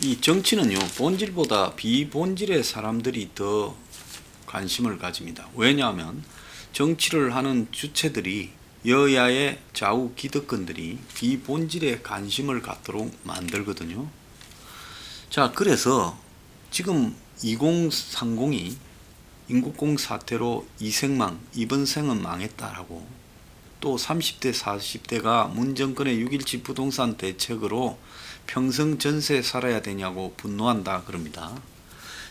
이 정치는요, 본질보다 비본질의 사람들이 더 관심을 가집니다. 왜냐하면 정치를 하는 주체들이 여야의 좌우 기득권들이 비본질에 관심을 갖도록 만들거든요. 자, 그래서 지금 2030이 인국공 사태로 이생망, 이번 생은 망했다라고, 또 30대, 40대가 문 정권의 6.17 부동산 대책으로 평생 전세 살아야 되냐고 분노한다 그럽니다.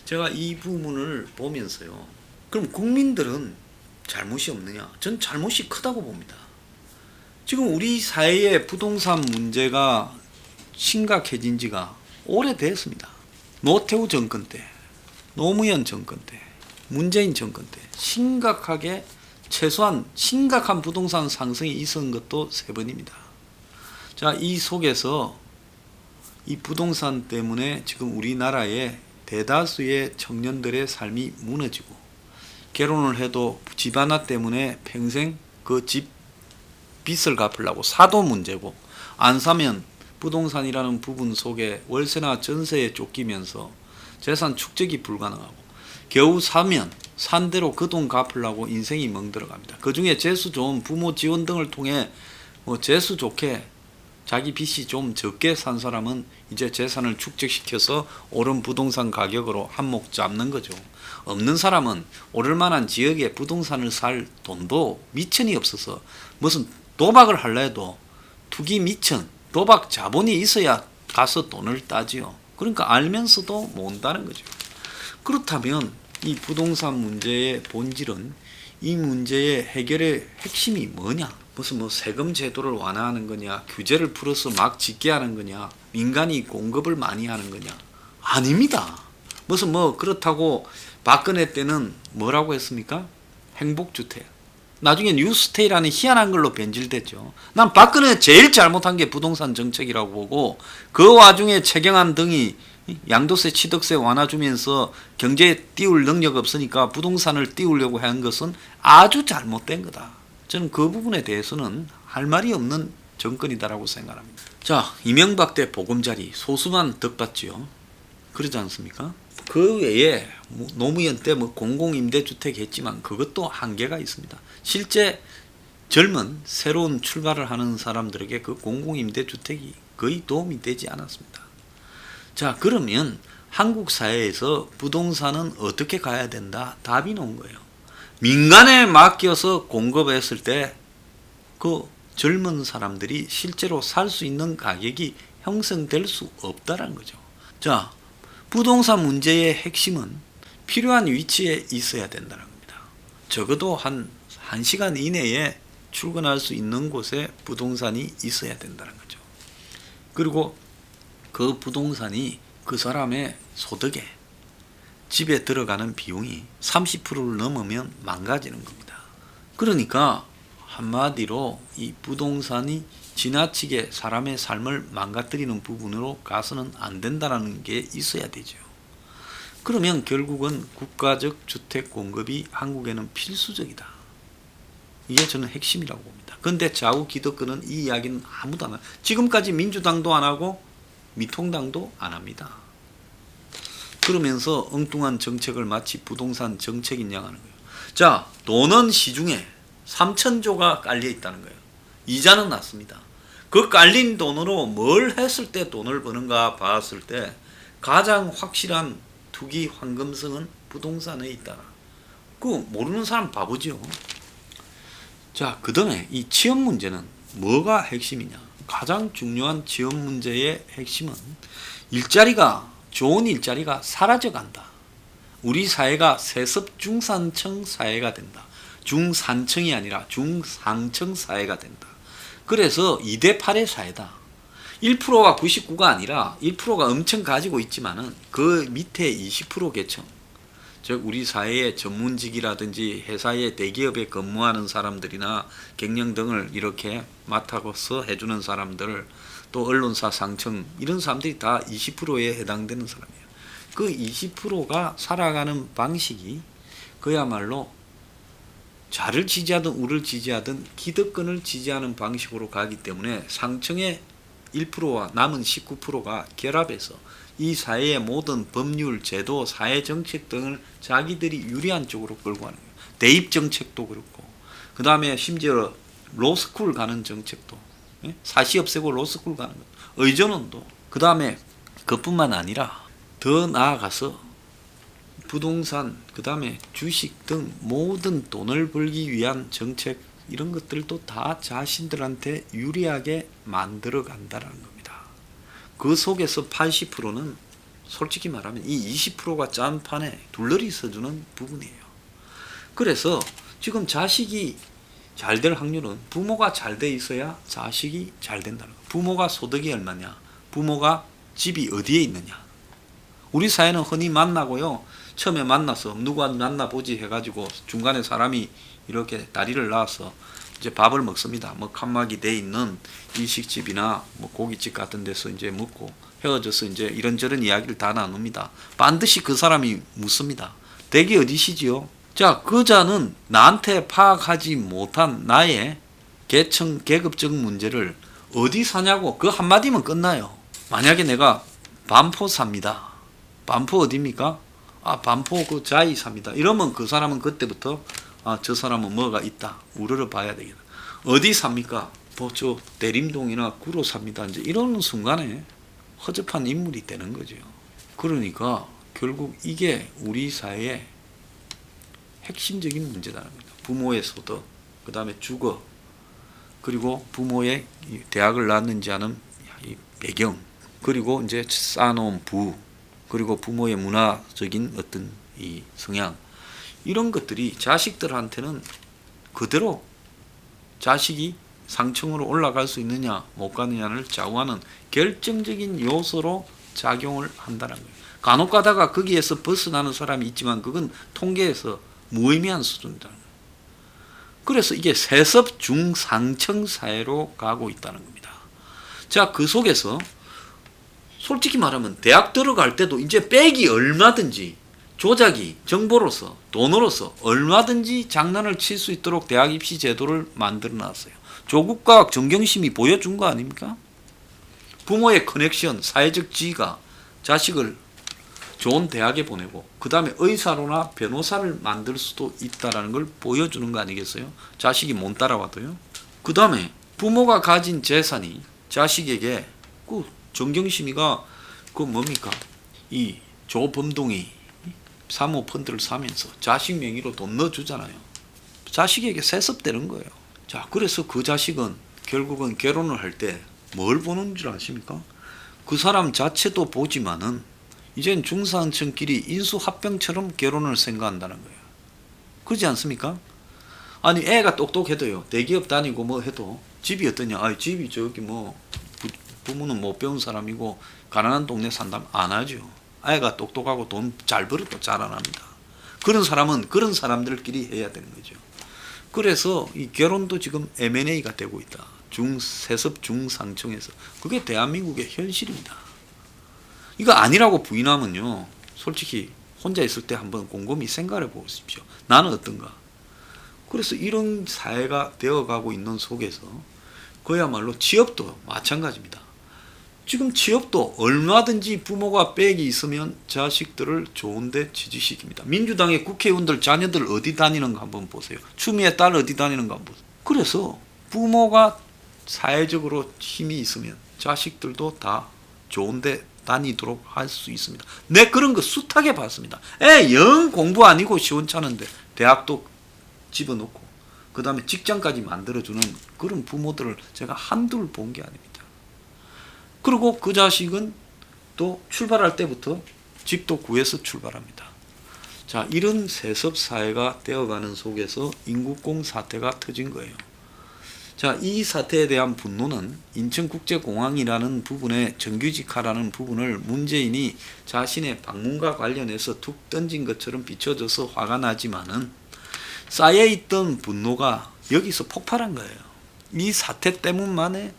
제가 이 부분을 보면서요, 그럼 국민들은 잘못이 없느냐? 전 잘못이 크다고 봅니다. 지금 우리 사회의 부동산 문제가 심각해진 지가 오래됐습니다. 노태우 정권 때, 노무현 정권 때, 문재인 정권 때 심각하게, 최소한 심각한 부동산 상승이 있었던 것도 3번입니다. 자, 이 속에서 이 부동산 때문에 지금 우리나라의 대다수의 청년들의 삶이 무너지고, 결혼을 해도 집 하나 때문에 평생 그 집 빚을 갚으려고 사도 문제고, 안 사면 부동산이라는 부분 속에 월세나 전세에 쫓기면서 재산 축적이 불가능하고, 겨우 사면 산 대로 그 돈 갚으려고 인생이 멍들어갑니다. 그 중에 재수 좋은 부모 지원 등을 통해 재수 좋게 자기 빚이 좀 적게 산 사람은 이제 재산을 축적시켜서 오른 부동산 가격으로 한몫 잡는 거죠. 없는 사람은 오를 만한 지역에 부동산을 살 돈도 미천이 없어서 무슨 도박을 하려 해도 투기 미천, 도박 자본이 있어야 가서 돈을 따지요. 그러니까 알면서도 못한다는 거죠. 그렇다면 이 부동산 문제의 본질은, 이 문제의 해결의 핵심이 뭐냐? 무슨 세금 제도를 완화하는 거냐, 규제를 풀어서 막 짓게 하는 거냐, 민간이 공급을 많이 하는 거냐? 아닙니다. 무슨 그렇다고 박근혜 때는 뭐라고 했습니까? 행복주택. 나중에 뉴스테이라는 희한한 걸로 변질됐죠. 난 박근혜 제일 잘못한 게 부동산 정책이라고 보고, 그 와중에 최경환 등이 양도세 취득세 완화 주면서 경제에 띄울 능력 없으니까 부동산을 띄우려고 한 것은 아주 잘못된 거다. 저는 그 부분에 대해서는 할 말이 없는 정권이다라고 생각합니다. 자, 이명박 때 보금자리 소수만 덕받지요. 그러지 않습니까? 그 외에 노무현 때 공공임대주택 했지만 그것도 한계가 있습니다. 실제 젊은 새로운 출발을 하는 사람들에게 그 공공임대주택이 거의 도움이 되지 않았습니다. 자, 그러면 한국 사회에서 부동산은 어떻게 가야 된다? 답이 나온 거예요. 민간에 맡겨서 공급했을 때 그 젊은 사람들이 실제로 살 수 있는 가격이 형성될 수 없다는 거죠. 자, 부동산 문제의 핵심은 필요한 위치에 있어야 된다는 겁니다. 적어도 한 1시간 이내에 출근할 수 있는 곳에 부동산이 있어야 된다는 거죠. 그리고 그 부동산이 그 사람의 소득에, 집에 들어가는 비용이 30%를 넘으면 망가지는 겁니다. 그러니까 한마디로 이 부동산이 지나치게 사람의 삶을 망가뜨리는 부분으로 가서는 안 된다는 게 있어야 되죠. 그러면 결국은 국가적 주택 공급이 한국에는 필수적이다. 이게 저는 핵심이라고 봅니다. 그런데 좌우 기득권은 이 이야기는 아무도 안 해요. 지금까지 민주당도 안 하고 미통당도 안 합니다. 그러면서 엉뚱한 정책을 마치 부동산 정책인 양 하는 거예요. 자, 돈은 시중에 3,000조가 깔려 있다는 거예요. 이자는 낮습니다. 그 깔린 돈으로 뭘 했을 때 돈을 버는가 봤을 때 가장 확실한 투기 황금성은 부동산에 있다. 그거 모르는 사람 바보죠. 자, 그 다음에 이 취업 문제는 뭐가 핵심이냐? 가장 중요한 취업 문제의 핵심은 좋은 일자리가 사라져간다. 우리 사회가 세습 중산층 사회가 된다. 중산층이 아니라 중상층 사회가 된다. 그래서 2대8의 사회다. 1%가 99가 아니라 1%가 엄청 가지고 있지만은 그 밑에 20% 계층, 즉 우리 사회의 전문직이라든지 회사의 대기업에 근무하는 사람들이나 경영 등을 이렇게 맡아서 해주는 사람들, 또 언론사 상층, 이런 사람들이 다 20%에 해당되는 사람이에요. 그 20%가 살아가는 방식이 그야말로 좌를 지지하든 우를 지지하든 기득권을 지지하는 방식으로 가기 때문에 상층의 1%와 남은 19%가 결합해서 이 사회의 모든 법률, 제도, 사회 정책 등을 자기들이 유리한 쪽으로 끌고 가는 거예요. 대입 정책도 그렇고, 그 다음에 심지어 로스쿨 가는 정책도, 사시 없애고 로스쿨 가는 것, 의전원도, 그 다음에 그뿐만 아니라 더 나아가서 부동산, 그 다음에 주식 등 모든 돈을 벌기 위한 정책, 이런 것들도 다 자신들한테 유리하게 만들어 간다는 겁니다. 그 속에서 80%는 솔직히 말하면 이 20%가 짠판에 둘러리 서주는 부분이에요. 그래서 지금 자식이 잘 될 확률은 부모가 잘 돼 있어야 자식이 잘 된다는 거예요. 부모가 소득이 얼마냐, 부모가 집이 어디에 있느냐. 우리 사회는 흔히 만나고요, 처음에 만나서 누가 만나보지 해가지고 중간에 사람이 이렇게 다리를 놔서 이제 밥을 먹습니다. 뭐 칸막이 돼 있는 일식집이나 뭐 고깃집 같은 데서 이제 먹고 헤어져서 이제 이런저런 이야기를 다 나눕니다. 반드시 그 사람이 묻습니다. 댁이 어디시지요? 자, 그자는 나한테 파악하지 못한 나의 계층, 계급적 문제를 어디 사냐고 그 한마디면 끝나요. 만약에 내가 반포 삽니다. 반포 어디입니까? 아, 반포 그 자이 삽니다. 이러면 그 사람은 그때부터 아, 저 사람은 뭐가 있다. 우러러 봐야 되겠다. 어디 삽니까? 뭐 저 대림동이나 구로 삽니다. 이제 이러는 순간에 허접한 인물이 되는 거죠. 그러니까 결국 이게 우리 사회의 핵심적인 문제라는 겁니다. 부모의 소득, 그 다음에 주거, 그리고 부모의 대학을 나왔는지 하는 이 배경, 그리고 이제 쌓아놓은 부, 그리고 부모의 문화적인 어떤 이 성향, 이런 것들이 자식들한테는 그대로 자식이 상층으로 올라갈 수 있느냐 못 가느냐를 좌우하는 결정적인 요소로 작용을 한다는 거예요. 간혹 가다가 거기에서 벗어나는 사람이 있지만 그건 통계에서 무의미한 수준이다. 그래서 이게 세습 중상층 사회로 가고 있다는 겁니다. 자, 그 속에서 솔직히 말하면 대학 들어갈 때도 이제 백이 얼마든지 조작이 정보로서 돈으로서 얼마든지 장난을 칠 수 있도록 대학 입시 제도를 만들어 놨어요. 조국과학 정경심이 보여준 거 아닙니까? 부모의 커넥션, 사회적 지위가 자식을 좋은 대학에 보내고 그 다음에 의사로나 변호사를 만들 수도 있다는 걸 보여주는 거 아니겠어요? 자식이 못 따라와도요. 그 다음에 부모가 가진 재산이 자식에게 그 정경심이가 그 뭡니까? 이 조범동이 사모펀드를 사면서 자식 명의로 돈 넣어주잖아요. 자식에게 세습되는 거예요. 자, 그래서 그 자식은 결국은 결혼을 할 때 뭘 보는 줄 아십니까? 그 사람 자체도 보지만은 이젠 중산층끼리 인수합병처럼 결혼을 생각한다는 거예요. 그렇지 않습니까? 아니 애가 똑똑해도요, 대기업 다니고 뭐 해도 집이 어떠냐? 아, 집이 저기 뭐 부모는 못 배운 사람이고 가난한 동네 산다면 안 하죠. 애가 똑똑하고 돈 잘 벌어도 자라납니다. 그런 사람은 그런 사람들끼리 해야 되는 거죠. 그래서 이 결혼도 지금 M&A가 되고 있다. 세습 중상층에서. 그게 대한민국의 현실입니다. 이거 아니라고 부인하면요, 솔직히 혼자 있을 때 한번 곰곰이 생각해 보십시오. 나는 어떤가? 그래서 이런 사회가 되어가고 있는 속에서 그야말로 취업도 마찬가지입니다. 지금 취업도 얼마든지 부모가 백이 있으면 자식들을 좋은데 취직시킵니다. 민주당의 국회의원들 자녀들 어디 다니는가 한번 보세요. 추미애 딸 어디 다니는가 한번 보세요. 그래서 부모가 사회적으로 힘이 있으면 자식들도 다 좋은데 다니도록 할 수 있습니다. 내 그런 거 숱하게 봤습니다. 영 공부 아니고 시원찮은데 대학도 집어넣고 그 다음에 직장까지 만들어주는 그런 부모들을 제가 한둘 본 게 아닙니다. 그리고 그 자식은 또 출발할 때부터 집도 구해서 출발합니다. 자, 이런 세습 사회가 되어가는 속에서 인국공 사태가 터진 거예요. 자, 이 사태에 대한 분노는 인천국제공항이라는 부분에 정규직화라는 부분을 문재인이 자신의 방문과 관련해서 툭 던진 것처럼 비춰져서 화가 나지만은 쌓여있던 분노가 여기서 폭발한 거예요. 이 사태 때문만에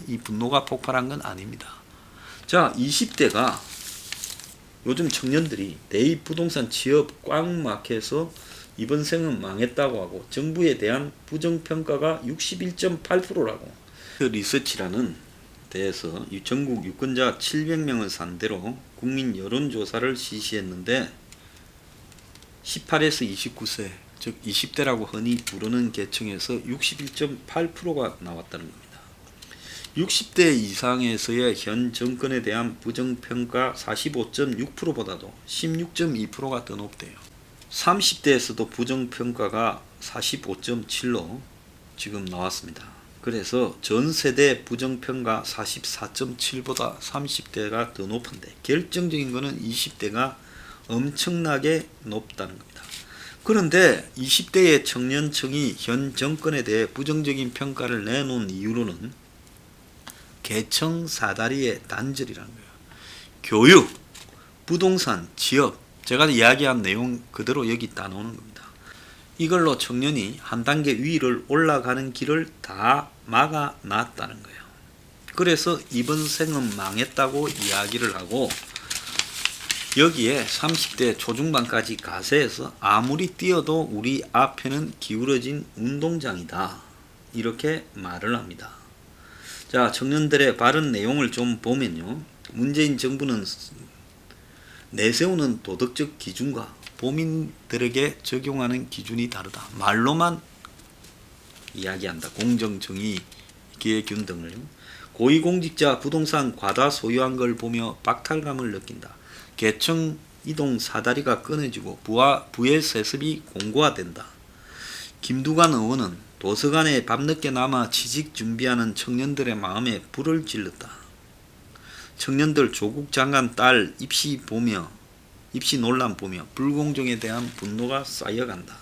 이 분노가 폭발한 건 아닙니다. 자, 20대가 요즘 청년들이 대입 부동산 취업 꽉 막혀서 이번 생은 망했다고 하고 정부에 대한 부정평가가 61.8%라고 그 리서치라는 대해서 전국 유권자 700명을 상대로 국민 여론조사를 실시했는데 18에서 29세, 즉 20대라고 흔히 부르는 계층에서 61.8%가 나왔다는 겁니다. 60대 이상에서의 현 정권에 대한 부정평가 45.6%보다도 16.2%가 더 높대요. 30대에서도 부정평가가 45.7로 지금 나왔습니다. 그래서 전 세대 부정평가 44.7보다 30대가 더 높은데 결정적인 것은 20대가 엄청나게 높다는 겁니다. 그런데 20대의 청년층이 현 정권에 대해 부정적인 평가를 내놓은 이유로는 계층 사다리의 단절이라는 거예요. 교육, 부동산, 취업, 제가 이야기한 내용 그대로 여기 따놓는 겁니다. 이걸로 청년이 한 단계 위를 올라가는 길을 다 막아놨다는 거예요. 그래서 이번 생은 망했다고 이야기를 하고 여기에 30대 초중반까지 가세해서 아무리 뛰어도 우리 앞에는 기울어진 운동장이다. 이렇게 말을 합니다. 자, 청년들의 발언 내용을 좀 보면요. 문재인 정부는 내세우는 도덕적 기준과 보민들에게 적용하는 기준이 다르다. 말로만 이야기한다. 공정, 정의, 기회균 등을. 고위공직자 부동산 과다 소유한 걸 보며 박탈감을 느낀다. 계층 이동 사다리가 끊어지고 부의 세습이 공고화된다. 김두관 의원은 도서관에 밤늦게 남아 취직 준비하는 청년들의 마음에 불을 질렀다. 청년들 조국 장관 딸 입시 논란 보며 불공정에 대한 분노가 쌓여간다.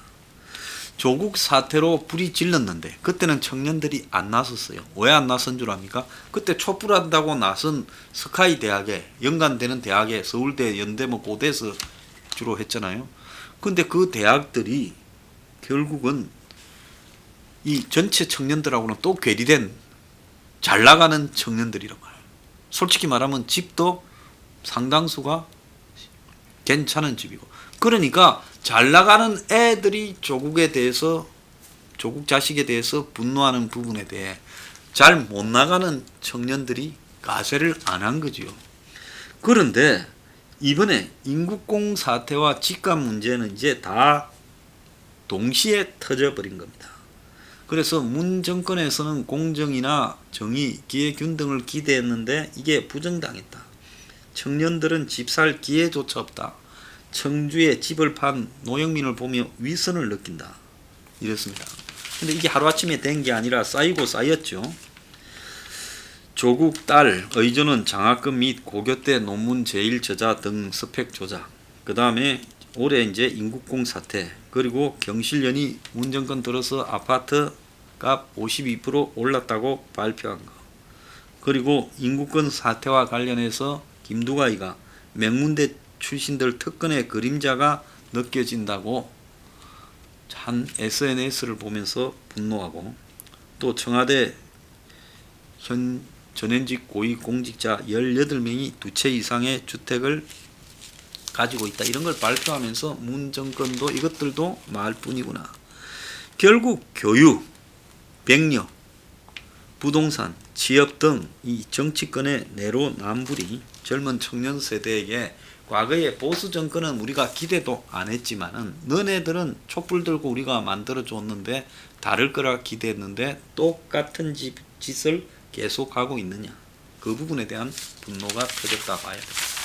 조국 사태로 불이 질렀는데 그때는 청년들이 안 나섰어요. 왜 안 나선 줄 압니까? 그때 촛불한다고 나선 스카이 대학에 연관되는 대학에 서울대, 연대, 고대에서 주로 했잖아요. 근데 그 대학들이 결국은 이 전체 청년들하고는 또 괴리된 잘 나가는 청년들이란 말이에요. 솔직히 말하면 집도 상당수가 괜찮은 집이고 그러니까 잘 나가는 애들이 조국에 대해서 조국 자식에 대해서 분노하는 부분에 대해 잘 못 나가는 청년들이 가세를 안 한 거지요. 그런데 이번에 인국공 사태와 집값 문제는 이제 다 동시에 터져버린 겁니다. 그래서 문 정권에서는 공정이나 정의, 기회균 등을 기대했는데 이게 부정당했다. 청년들은 집 살 기회조차 없다. 청주에 집을 판 노영민을 보며 위선을 느낀다. 이랬습니다. 근데 이게 하루아침에 된 게 아니라 쌓이고 쌓였죠. 조국 딸 의존은 장학금 및 고교대 논문 제일 저자 등 스펙 조작. 그 다음에 올해 이제 인국공 사태, 그리고 경실련이 문정권 들어서 아파트 값 52% 올랐다고 발표한 거. 그리고 인국권 사태와 관련해서 김두관이가 명문대 출신들 특권의 그림자가 느껴진다고 한 SNS를 보면서 분노하고, 또 청와대 현 전현직 고위공직자 18명이 2채 이상의 주택을 가지고 있다. 이런 걸 발표하면서 문 정권도 이것들도 말뿐이구나. 결국 교육, 병력, 부동산, 취업 등 이 정치권의 내로남불이 젊은 청년 세대에게 과거의 보수 정권은 우리가 기대도 안 했지만은 너네들은 촛불 들고 우리가 만들어 줬는데 다를 거라 기대했는데 똑같은 짓을 계속하고 있느냐. 그 부분에 대한 분노가 터졌다 봐야 됩니다.